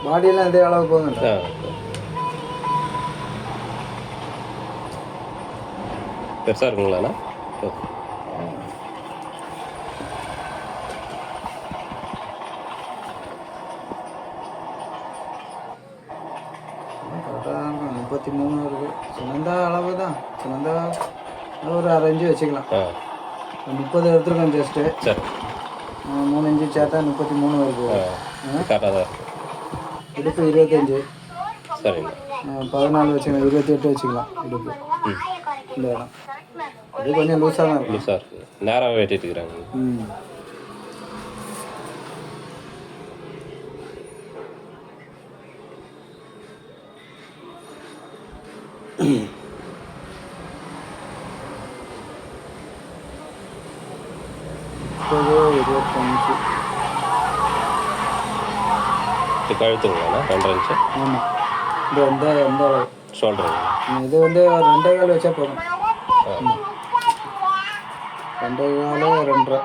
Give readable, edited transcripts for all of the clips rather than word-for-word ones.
பாடியெல்லாம் இதே அளவு போகுங்க. பெருசாக இருக்குங்களாண்ணா? கரெக்டாக 33 இருக்குது. சின்னந்தா அளவு தான். சின்னந்தா ஒரு 1/2 இன்ச்சு வச்சுக்கலாம். 30 எடுத்துருக்கோம் ஜஸ்ட்டு. சரி. 3 இன்ச்சு சேர்த்தா 33 வருது. கரெக்டாக தான் இருக்குது. இடுப்பு 25. சரிங்க. 14 வச்சுக்கலாம். 28 வச்சுக்கலாம் இடுப்பு. இந்த இடம் இது கொஞ்சம் லூஸாக தான் இருக்கும். லூஸாக இருக்குது. நேராக வெட்டிட்டு இருக்கிறாங்க. இப்போது 25. இது கழுத்துங்களாண்ணா? 2.5 இன்ச்சு. ஆமாம். இந்த இந்த இந்த அளவு ஷோல்டருங்க. இது வந்து 2 கால் வச்சா போதும். 2 கால் 2.5.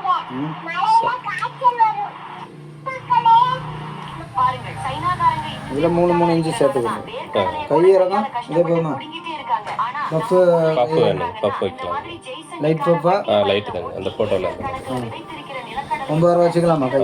இதில் 3 இன்ச்சு சேர்த்துக்கணும். கை இறக்கம் இதே போதுமா? பஃப்பு வேணும். பஃப் வைக்கலாம். லைட் பஃப்பா? லைட்டு தாங்க அந்த ஃபோட்டோவில். 9 ரூபா வச்சுக்கலாமா கை?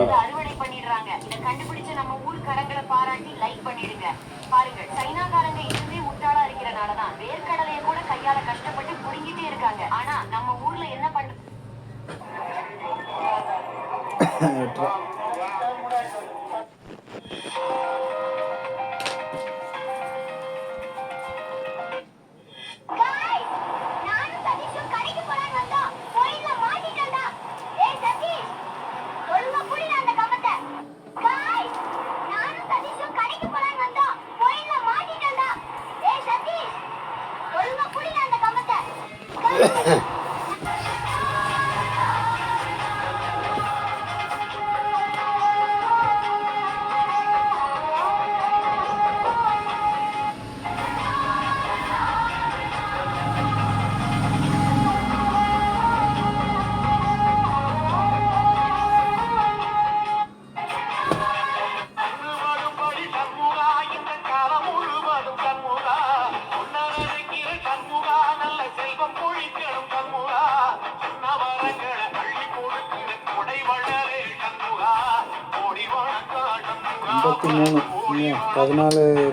$53. 14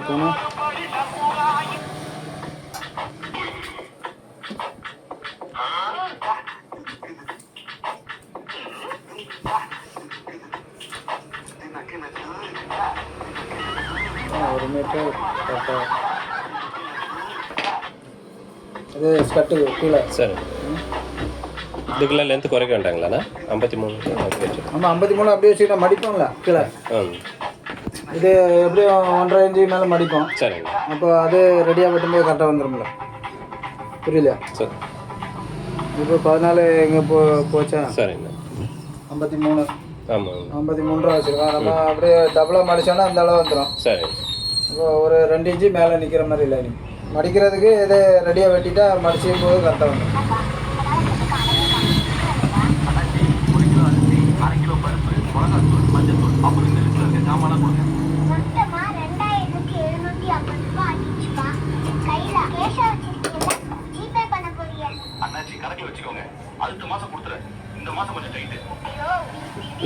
போனால் ஒரு மீட்டர் கரெக்டாக. அது ஸ்கட்டு கீழே. சரி. இதுக்கெல்லாம் லென்த்து குறைக்க வேண்டாங்களாண்ணா? 53 அப்படி வச்சு. ஆமாம் 53 அப்படியே வச்சுக்கிட்டா மடிப்போம்ல கீழே. இது எப்படியும் 1.5 இன்ச்சு மேலே மடிப்போம். சரிங்க. அப்போ அது ரெடியாக வெட்டும்போது கரெக்டாக வந்துடும்ல. புரியலையா? சரி. இப்போ 14 எங்கே போச்சா? சரிங்க. 53. ஆமாம். 53 ரூபா வச்சுருக்கோம். நம்ம அப்படியே டபுளாக மடித்தோன்னா அந்த அளவு வந்துடும். சரி. இப்போ ஒரு 2 இன்ச்சு மேலே நிற்கிற மாதிரி இல்லை. மடிக்கிறதுக்கு இதை ரெடியாக வெட்டிட்டா மடிச்சும் போது கரெக்டாக வந்துடும்.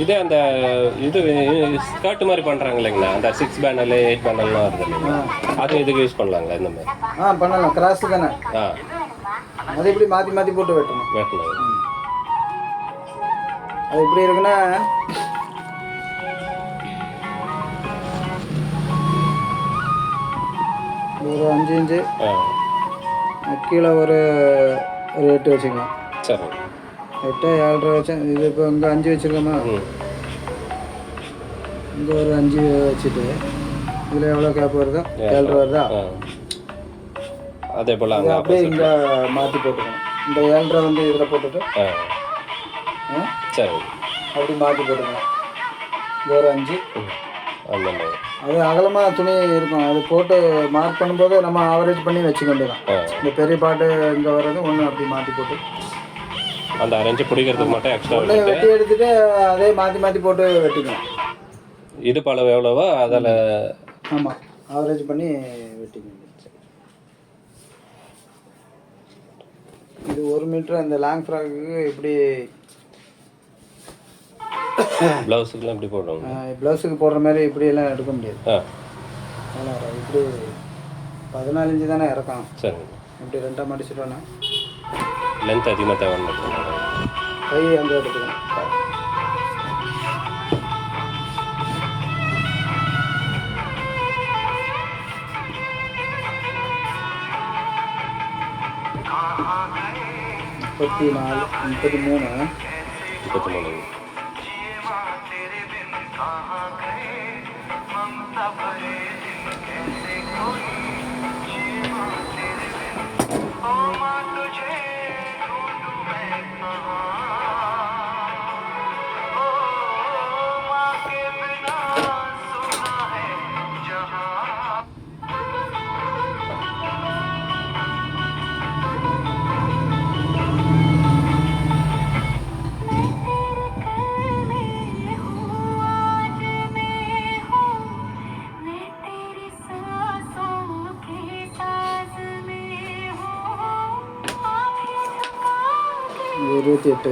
இதே அந்த இது ஸ்கர்ட் மாதிரி பண்ணுறாங்க இல்லைங்களா? அந்த 6 பேனல் 8 பேனல்லாம் வருது இல்லைங்களா? அது இதுக்கு யூஸ் பண்ணலாங்களா இந்த மாதிரி? பண்ணலாம். கிராஸ் தானே. அது இப்படி மாற்றி மாற்றி போட்டு வெட்டணும். அது இப்படி இருக்குன்னா ஒரு 5 இன்ச்சு கீழே ஒரு 8 வச்சுக்கலாம். சரி. 8 7.5 வச்சேன். இது இப்போ இங்கே 5 வச்சுருக்கோமா? இங்கே ஒரு 5 வச்சுட்டு இதில் எவ்வளோ கேப் வருதோ 7.5 வருதா? அதே போல் அப்படியே இங்கே மாற்றி போட்டுக்கணும். இந்த 7.5 வந்து இதில் போட்டுட்டு சரி அப்படி மாற்றி போட்டுக்கணும். இது ஒரு 5. அது அகலமாக துணி இருக்கும். அது போட்டு மார்க் பண்ணும்போது நம்ம ஆவரேஜ் பண்ணி வச்சுக்க வேண்டியதான். இந்த பெரிய பாட்டு இங்கே வர்றது ஒன்று அப்படி மாற்றி போட்டு அந்த 6 இன்ச்சு பிடிக்கிறதுக்கு மட்டும் எக்ஸ்ட்ரா வெட்டி எடுத்துட்டு அதே மாற்றி மாற்றி போட்டு வெட்டிக்கணும். இடுப்பு அளவு எவ்வளவோ அதில் ஆமாம், ஆவரேஜ் பண்ணி வெட்டிங்க. இது 1 மீட்டர் அந்த லாங் ஃப்ராக்கு இப்படி ப்ளவுஸுக்குலாம் இப்படி போடுவாங்க. ப்ளவுஸுக்கு போடுற மாதிரி இப்படியெல்லாம் எடுக்க முடியாது. அதெல்லாம் வராது. இப்படி 14 இன்ச்சு தானே இறக்கம். சரிங்க. இப்படி 2ஆக மடிச்சிட்டோன்னா லென்த் அதிகமாக தேவைன்னு கை அங்கே எடுத்துக்கணும். முப்பத்தி 33. இது 28.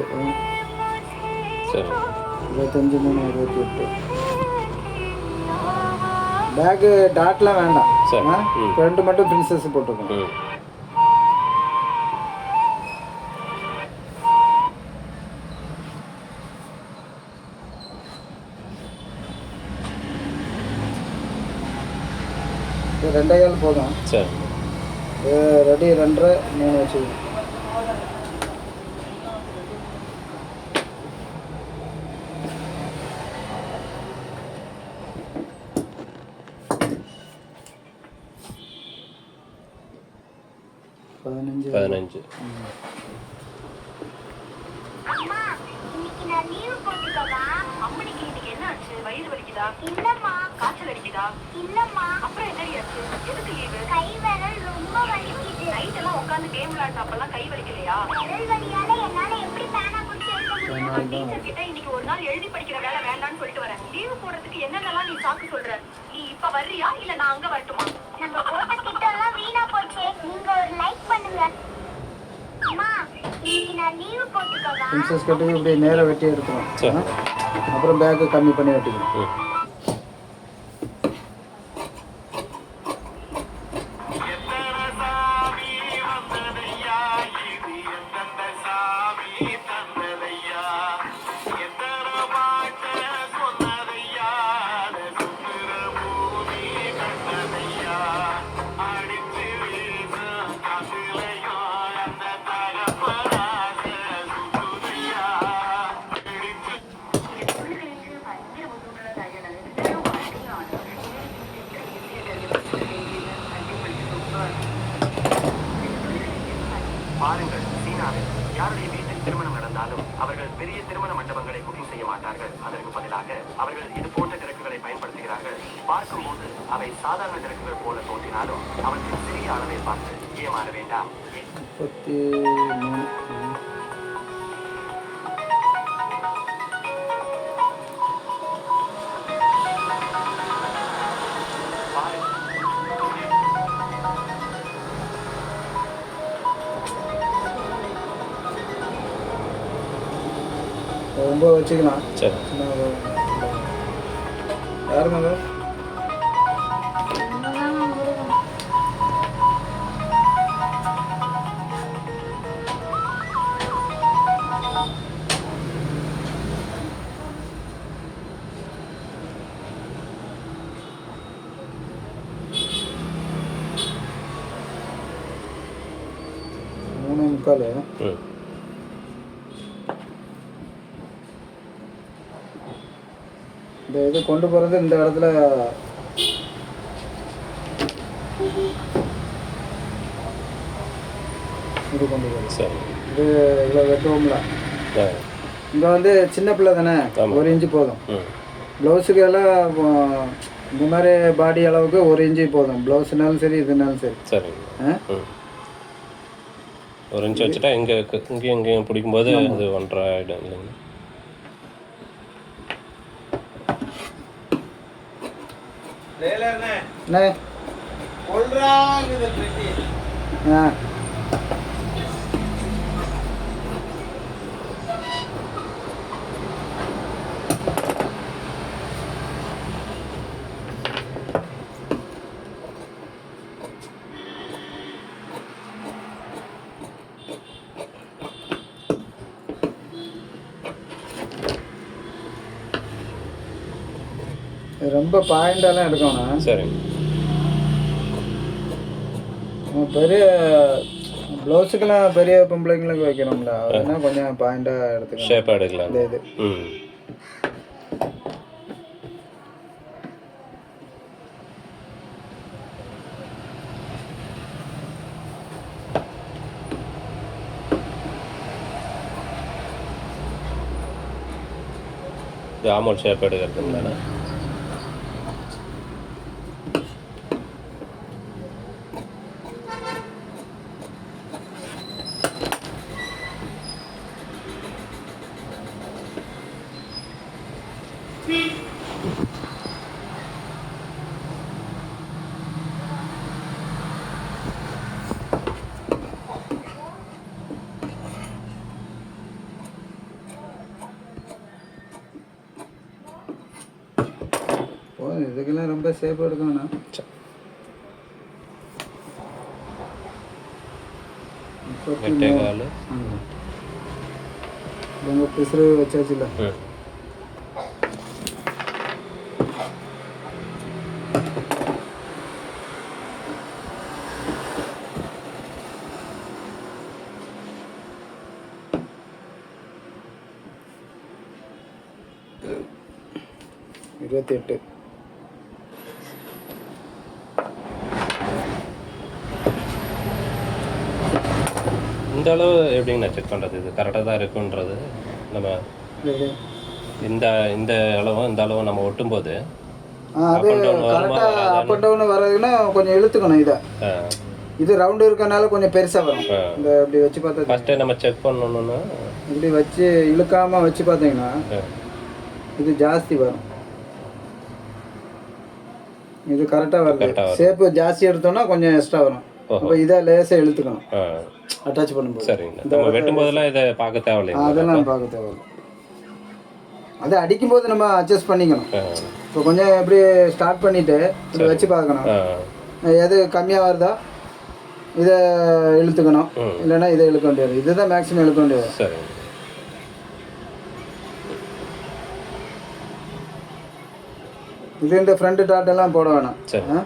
சரி. 25, 3, 28. பேக்கு டாட்லாம் வேண்டாம். ஃப்ரெண்டு மட்டும் பிரின்சஸ் போட்டுருக்கோம். இது 2.5 போதும். சரி. ரெடி 2.5, 3 வச்சுக்கணும். பதினஞ்சு. அம்மா, இன்னைக்கு நான் லீவு போட்டுக்கவா? அம்மனிக்கு இன்னைக்கு என்ன ஆச்சு? வயிறு வலிக்குதா? இல்லம்மா. காய்ச்சல் அடிக்குதா? இல்லம்மா. அப்புறம் என்னடி ஆச்சு? எதுக்கு லீவு? கை விரல் ரொம்ப வலிக்குது. நைட் எல்லாம் உட்கார்ந்து கேம் விளையாடுறப்பெல்லாம் கை வலிக்கலையா? விரல் வலியால என்னால எப்படி பேனா பிடிச்சு எழுத முடியும்? நான் டீச்சர் கிட்ட இன்னைக்கு ஒரு நாள் எழுதி படிக்கிற வேலை வேண்டாம்னு சொல்லிட்டு வரேன். லீவு போடுறதுக்கு என்னென்னலாம் நீ சாக்கு சொல்ற? நீ இப்ப வர்றியா இல்ல நான் அங்க வரட்டுமா? நம்ம போட்ட கிட்ட எல்லாம் வீணா போச்சு. நீங்க ஒரு லைக் பண்ணுங்க. அம்மா, இன்னைக்கு நான் லீவு போட்டுக்கவா? பிரின்சஸ் கட்டுக்கு இப்படி நேராக வெட்டி எடுத்துரும். அப்புறம் பேக்கு கம்மி பண்ணி வெட்டிக்கணும். பாருங்கள், சீனாவில் யாருடைய வீட்டில் திருமணம் நடந்தாலும் அவர்கள் பெரிய திருமண மண்டபங்களை புக்கிங் செய்ய மாட்டார்கள். அதற்கு பதிலாக அவர்கள் இது போன்ற திறக்குகளை பயன்படுத்துகிறார்கள். பார்க்கும்போது அவை சாதாரண திறக்குகள் போல தோன்றினாலும் அவற்றின் சிறிய அளவை பார்த்து ஏமாற வேண்டாம். 33. ரொம்ப வச்சுக்கலாம். சரி. யாருங்க அது? மூணு முக்கால். இந்த இது கொண்டு போகிறது இந்த இடத்துல இது கொண்டு போகிறது. சரி. இது இவ்வளோ வெட்டுவோம்ல. இங்கே வந்து சின்ன பிள்ளை தானே, 1 இன்ச்சு போதும். ப்ளவுஸுக்கு எல்லாம் இந்த மாதிரி பாடி அளவுக்கு 1 இன்ச்சு போதும். ப்ளவுஸ்னாலும் சரி, இதுனாலும் சரி. சரி. 1 இன்ச்சு வச்சுட்டா இங்கேயும் பிடிக்கும்போது அது 1.5 ஆகிடும் இல்லைங்க? அண்ணே ஆ இது ரொம்ப பாயிண்டாலாம் எடுக்கணும். சரிங்க. பெரிய ப்ளவுஸுக்கெல்லாம் பெரிய பொம்பளைங்களுக்கு வைக்கணும்ல, அதுனா கொஞ்சம் பாயிண்டாக எடுத்துக்கணும். ஷேப்பாக எடுக்கலாம். இந்த இது ம். இது ஆமோல் ஷேப் எடுக்கிறதுங்களா? இதுக்கெல்லாம் ரொம்ப சேஃபாக எடுக்கணும்ண்ணா. உங்கள் பிசுறு வச்சாச்சுல்ல. இருபத்தெட்டு. இந்த அளவு எப்படிங்கண்ணா செக் பண்ணுறது? இது கரெக்டாக தான் இருக்குன்றது நம்ம இந்த இந்த அளவும் இந்த அளவும் நம்ம ஒட்டும்போது அது கரெக்டாக அப் அண்ட் டவுன் வர்றதுன்னா கொஞ்சம் இழுத்துக்கணும். இதை இது ரவுண்டு இருக்கனால கொஞ்சம் பெருசாக வரும். இந்த இப்படி வச்சு பார்த்தா ஃபஸ்ட்டே நம்ம செக் பண்ணணும்னா இப்படி வச்சு இழுக்காமல் வச்சு பார்த்தீங்கன்னா இது ஜாஸ்தி வரும். இது கரெக்டாக வருது. ஷேப்பு ஜாஸ்தி எடுத்தோம்னா கொஞ்சம் எக்ஸ்ட்ரா வரும். அப்போ இதை லேசாக இழுத்துக்கணும் அட்டாச் பண்ணும்போது. சரிங்க. நம்ம வெட்டும் போதெல்லாம் இதை பார்க்க தேவையில்லை. அதெல்லாம் பார்க்க தேவையில்லை. அதை அடிக்கும்போது நம்ம அட்ஜஸ்ட் பண்ணிக்கணும். இப்போ கொஞ்சம் எப்படி ஸ்டார்ட் பண்ணிவிட்டு இப்படி வச்சு பார்க்கணும். எது கம்மியாக வருதா இதை இழுத்துக்கணும், இல்லைன்னா இதை இழுக்க வேண்டியது. இதுதான் மேக்ஸிமம் இழுக்க வேண்டியது. சரி. இது இந்த ஃப்ரண்ட் டாட்டெல்லாம் போட வேணாம். சரி.